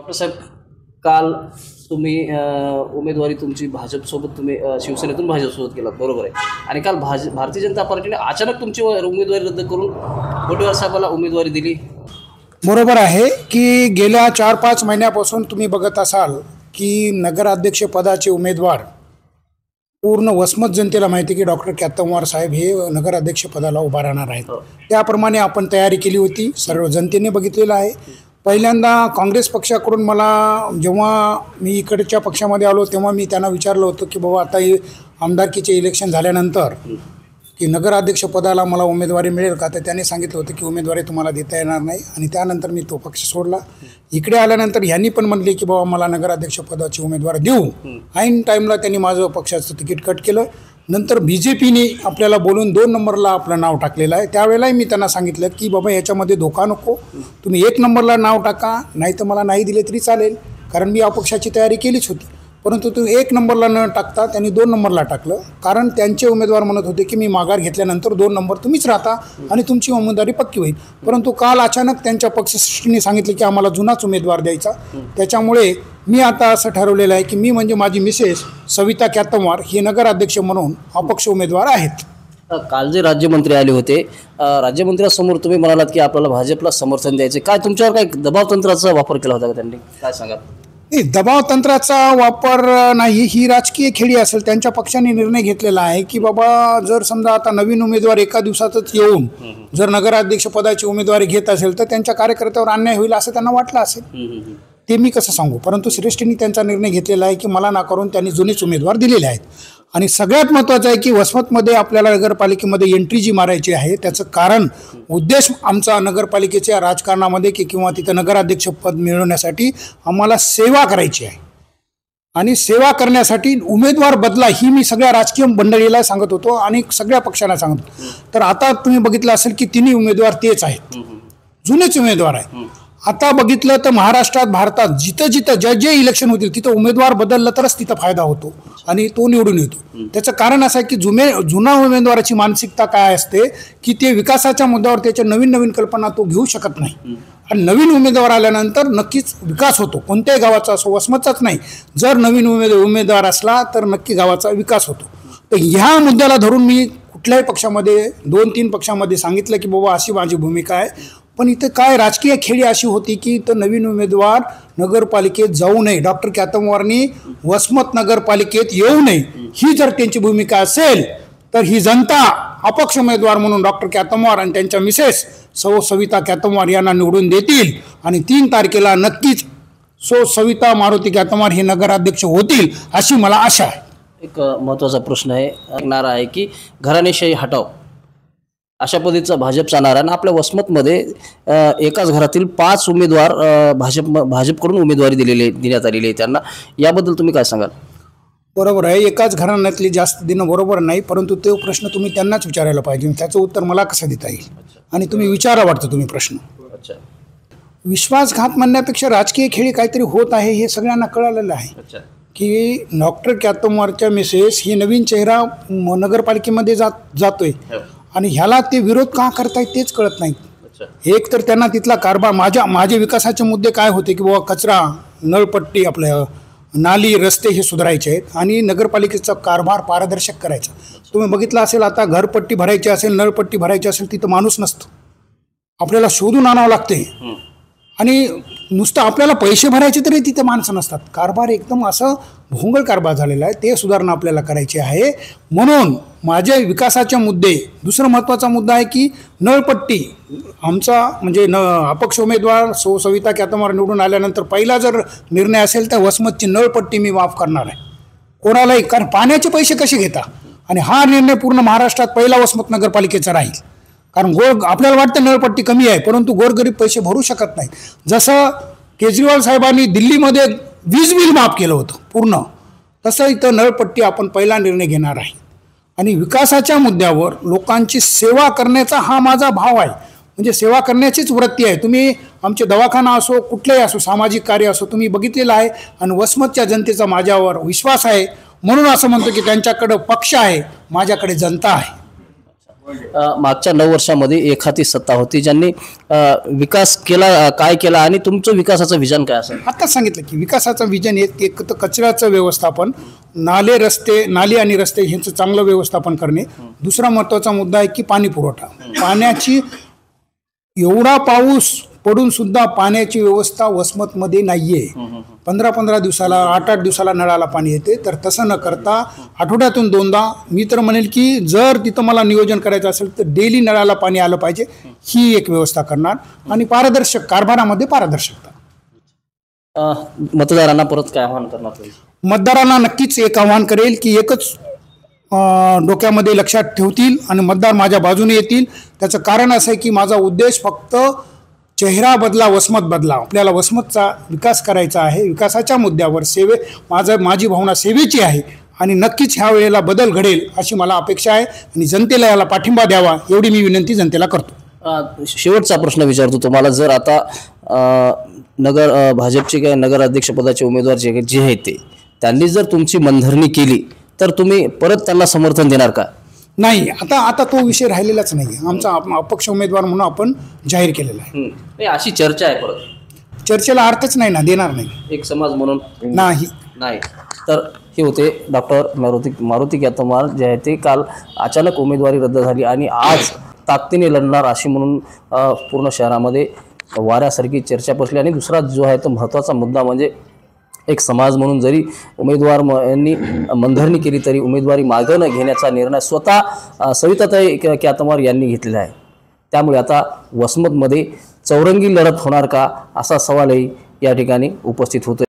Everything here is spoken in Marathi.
डॉक्टर साहेब, काल तुम्ही उमेदवारी तुमची भाजपसोबत तुम्ही शिवसेनेतून भाजपसोबत केलात, बरोबर आहे. आणि काल भारतीय जनता पार्टीने अचानक तुमची उमेदवारी रद्द करून वडेट्टीवार साहेबाला उमेदवारी दिली. बरोबर आहे की गेल्या 4-5 महिन्यापासून तुम्ही बघत असाल की नगराध्यक्षपदाचे उमेदवार पूर्ण वसमत जनतेला माहिती की डॉक्टर केतनवार साहेब हे नगराध्यक्षपदाला उभा राहणार आहेत. त्याप्रमाणे आपण तयारी केली होती, सर्व जनतेने बघितलेलं आहे. पहिल्यांदा काँग्रेस पक्षाकडून मला जेव्हा मी इकडच्या पक्षामध्ये आलो तेव्हा मी त्यांना विचारलं होतं की बाबा आता हे आमदारकीचे इलेक्शन झाल्यानंतर की नगराध्यक्षपदाला मला उमेदवारी मिळेल का, तर त्यांनी सांगितलं होतं की उमेदवारी तुम्हाला देता येणार नाही. आणि त्यानंतर मी तो पक्ष सोडला. इकडे आल्यानंतर ह्यांनी पण म्हणले की बाबा मला नगराध्यक्षपदाची उमेदवारी देऊ. ऐन टाईमला त्यांनी माझं पक्षाचं तिकीट कट केलं. नंतर BJPने आपल्याला बोलून 2 नंबरला आपलं नाव टाकलेलं आहे. त्यावेळेलाही मी त्यांना सांगितलं की बाबा याच्यामध्ये धोका नको, तुम्ही 1 नंबरला नाव टाका, नाही तर मला नाही दिले तरी चालेल, कारण मी अपक्षाची तयारी केलीच होती. परंतु तो 1 नंबरला न टाकता त्यांनी 2 नंबरला टाकलं, कारण त्यांचे उमेदवार म्हणत होते की मी माघार घेतल्यानंतर 2 नंबर तुम्हीच राहता आणि तुमची उमेदवारी पक्की होईल. परंतु काल अचानक त्यांच्या पक्षश्रेष्ठींनी सांगितले की आम्हाला जुनाच उमेदवार द्यायचा. त्याच्यामुळे मी आता असं ठरवलेलं आहे की मी म्हणजे माझी मिसेस सविता केतनवार हे नगराध्यक्ष म्हणून अपक्ष उमेदवार आहेत. काल जे राज्यमंत्री आले होते, राज्यमंत्र्यांसमोर तुम्ही म्हणालात की आपल्याला भाजपला समर्थन द्यायचे, काय तुमच्यावर काय दबाव तंत्राचा वापर केला होता का त्यांनी, काय सांगा? नाही, दबाव तंत्राचा वापर नाही, ही राजकीय खेळी असेल. त्यांच्या पक्षाने निर्णय घेतलेला आहे की बाबा जर समजा आता नवीन उमेदवार एका दिवसातच येऊन जर नगराध्यक्षपदाची उमेदवारी घेत असेल तर त्यांच्या कार्यकर्त्यावर अन्याय होईल असं त्यांना वाटलं असेल. ते मी कसं सांगू, परंतु श्रेष्ठींनी त्यांचा निर्णय घेतलेला आहे की मला नाकारून त्यांनी जुनेच उमेदवार दिलेले आहेत. आणि सगळ्यात महत्त्वाचं आहे की वसमतमध्ये आपल्याला नगरपालिकेमध्ये एंट्री जी मारायची आहे त्याचं कारण उद्देश आमचा नगरपालिकेच्या राजकारणामध्ये की किंवा तिथं नगराध्यक्षपद मिळवण्यासाठी आम्हाला सेवा करायची आहे. आणि सेवा करण्यासाठी उमेदवार बदला ही मी सगळ्या राजकीय मंडळीला सांगत होतो आणि सगळ्या पक्षांना सांगत होतो. तर आता तुम्ही बघितलं असेल की तिन्ही उमेदवार तेच आहेत, जुनेच उमेदवार आहेत. आता बघितलं तर महाराष्ट्रात, भारतात जिथं जिथं जे इलेक्शन होतील तिथं उमेदवार बदललं तरच तिथं फायदा होतो आणि तो निवडून येतो. त्याचं कारण असं आहे की जुना उमेदवाराची मानसिकता काय असते की ते विकासाच्या मुद्द्यावर त्याच्या नवीन कल्पना तो घेऊ शकत नाही. आणि नवीन उमेदवार आल्यानंतर नक्कीच विकास होतो, कोणत्याही गावाचा असो, वसमतचाच नाही, जर नवीन उमेदवार असला तर नक्की गावाचा विकास होतो. तर ह्या मुद्द्याला धरून मी कुठल्याही पक्षामध्ये 2-3 पक्षामध्ये सांगितलं की बाबा अशी माझी भूमिका आहे. पण इथं काय राजकीय खेळी अशी होती की इथं नवीन उमेदवार नगरपालिकेत जाऊ नये, डॉक्टर केतनवारनी वसमत नगरपालिकेत येऊ नये, ही जर त्यांची भूमिका असेल तर ही जनता अपक्ष उमेदवार म्हणून डॉक्टर केतनवार आणि त्यांच्या मिसेस सविता केतनवार यांना निवडून देतील. आणि 3 तारखेला नक्कीच सविता मारुती केतनवार हे नगराध्यक्ष होतील अशी मला आशा आहे. एक महत्त्वाचा प्रश्न आहे, नारा आहे की घराणेशाही हटाव, अशा पद्धतीचा भाजपचा नारा. आणि आपल्या वसमतमध्ये एकाच घरातील 5 उमेदवार भाजपकडून उमेदवारी देण्यात आलेली आहे त्यांना, याबद्दल तुम्ही काय सांगाल? बरोबर आहे, एकाच घराण्यातली जास्त देणं बरोबर नाही, परंतु तो प्रश्न तुम्ही त्यांनाच विचारायला पाहिजे. त्याचं उत्तर मला कसं देता येईल आणि तुम्ही विचारा वाटतं तुम्ही प्रश्न. अच्छा, विश्वासघात म्हणण्यापेक्षा राजकीय खेळी काहीतरी होत आहे हे सगळ्यांना कळालेलं आहे की डॉक्टर केतनवारच्या मिसेस ही नवीन चेहरा नगरपालिकेमध्ये जातोय आणि ह्याला ते विरोध का करतायत तेच कळत नाही. एक तर त्यांना तिथला कारभार, माझे विकासाचे मुद्दे काय होते की बाबा कचरा, नळपट्टी, आपल्या नाली, रस्ते हे सुधारायचे आहेत आणि नगरपालिकेचा कारभार पारदर्शक करायचा. तुम्ही बघितलं असेल आता घरपट्टी भरायची असेल, नळपट्टी भरायची असेल तिथं माणूस नसतो, आपल्याला शोधून आणावं लागते. आणि नुसतं आपल्याला पैसे भरायचे तरी तिथे माणसं नसतात. कारभार एकदम असं भोंगळ कारभार झालेला आहे, ते सुधारणा आपल्याला करायची आहे. म्हणून माझे विकासाचे मुद्दे, दुसरा महत्त्वाचा मुद्दा आहे की नळपट्टी, आमचा म्हणजे अपक्ष उमेदवार सविता केतनवार निवडून आल्यानंतर पहिला जर निर्णय असेल तर वसमतची नळपट्टी मी माफ करणार आहे कोणालाही, कारण पाण्याचे पैसे कसे घेता. आणि हा निर्णय पूर्ण महाराष्ट्रात पहिला वसमत नगरपालिकेचा राहील. कारण आपल्याला वाटतं नळपट्टी कमी आहे, परंतु गोरगरीब पैसे भरू शकत नाही. जसं केजरीवाल साहेबांनी दिल्लीमध्ये वीज बिल माफ केलं होतं पूर्ण, तसं इथं नळपट्टी आपण पहिला निर्णय घेणार आहे. आणि विकासाच्या मुद्द्यावर लोकांची सेवा करण्याचा हा माझा भाव आहे, म्हणजे सेवा करण्याचीच वृत्ती आहे. तुम्ही आमचे दवाखाना असो, कुठलेही असो, सामाजिक कार्य असो, तुम्ही बघितलेलं आहे. आणि वसमतच्या जनतेचा माझ्यावर विश्वास आहे, म्हणून असं म्हणतो की त्यांच्याकडं पक्ष आहे, माझ्याकडे जनता आहे. मागच्या 9 वर्षामध्ये एकहाती सत्ता होती, ज्यांनी विकास केला, काय केला आणि तुमचं विकासाचं विजन काय असेल? आत्ताच सांगितलं की विकासाचं विजन एक तर कचऱ्याचं व्यवस्थापन, नाली आणि रस्ते ह्यांचं चांगलं व्यवस्थापन करणे. दुसरा महत्त्वाचा मुद्दा आहे की पाणी पुरवठा. पाण्याची एवढा पाऊस पडून सुद्धा पाण्याची व्यवस्था वसमतमध्ये नाही आहे. 15-15 दिवसाला 8-8 दिवसाला नळाला पाणी येते. तर तसं न करता आठवड्यातून 2दा, मी तर म्हणेल की जर तिथं मला नियोजन करायचं असेल तर डेली नळाला पाणी आलं पाहिजे, ही एक व्यवस्था करणार. आणि पारदर्शक कारभारामध्ये पारदर्शकता. मतदारांना परत काय आवाहन करणार तुम्ही? मतदारांना नक्कीच एक आवाहन करेल की एकच डोक्यामध्ये लक्षात ठेवतील आणि मतदार माझ्या बाजूने येतील. त्याचं कारण असं आहे की माझा उद्देश फक्त चेहरा बदला वसमत बदला. आपल्याला वसमतचा विकास करायचा आहे. विकासाच्या मुद्द्यावर माझी भावना सेवेची आहे आणि नक्कीच ह्या वेळेला बदल घडेल अशी मला अपेक्षा आहे आणि जनतेला याला पाठिंबा द्यावा एवढी मी विनंती जनतेला करतो. शेवटचा प्रश्न विचारतो तुम्हाला. जर आता भाजपचे काय नगराध्यक्षपदाचे उमेदवार जे आहेत ते त्यांनी जर तुमची मनधरणी केली तर तुम्ही परत त्यांना समर्थन देणार का? नाही, आता तो विषय राहिलेलाच नाही. आमचा अपक्ष उमेदवार म्हणून आपण जाहीर केलेला आहे. अशी चर्चा आहे. परत चर्चेला अर्थच नाही ना, देणार नाही. एक समाज म्हणून नाही. तर हे होते डॉक्टर मारुती ग्यातमार, जे आहे ते काल अचानक उमेदवारी रद्द झाली आणि आज ताकदीने लढणार अशी म्हणून पूर्ण शहरामध्ये वाऱ्यासारखी चर्चा पसरली. आणि दुसरा जो आहे तो महत्त्वाचा मुद्दा म्हणजे एक समाज म्हणून जरी उमेदवार यांनी मनधरणी केली तरी उमेदवारी मागे न घेण्याचा निर्णय स्वतः सविताताई ग्यातमार यांनी घेतलेला आहे. त्यामुळे आता वसमतमध्ये चौरंगी लढत होणार का असा सवालही या ठिकाणी उपस्थित होतो.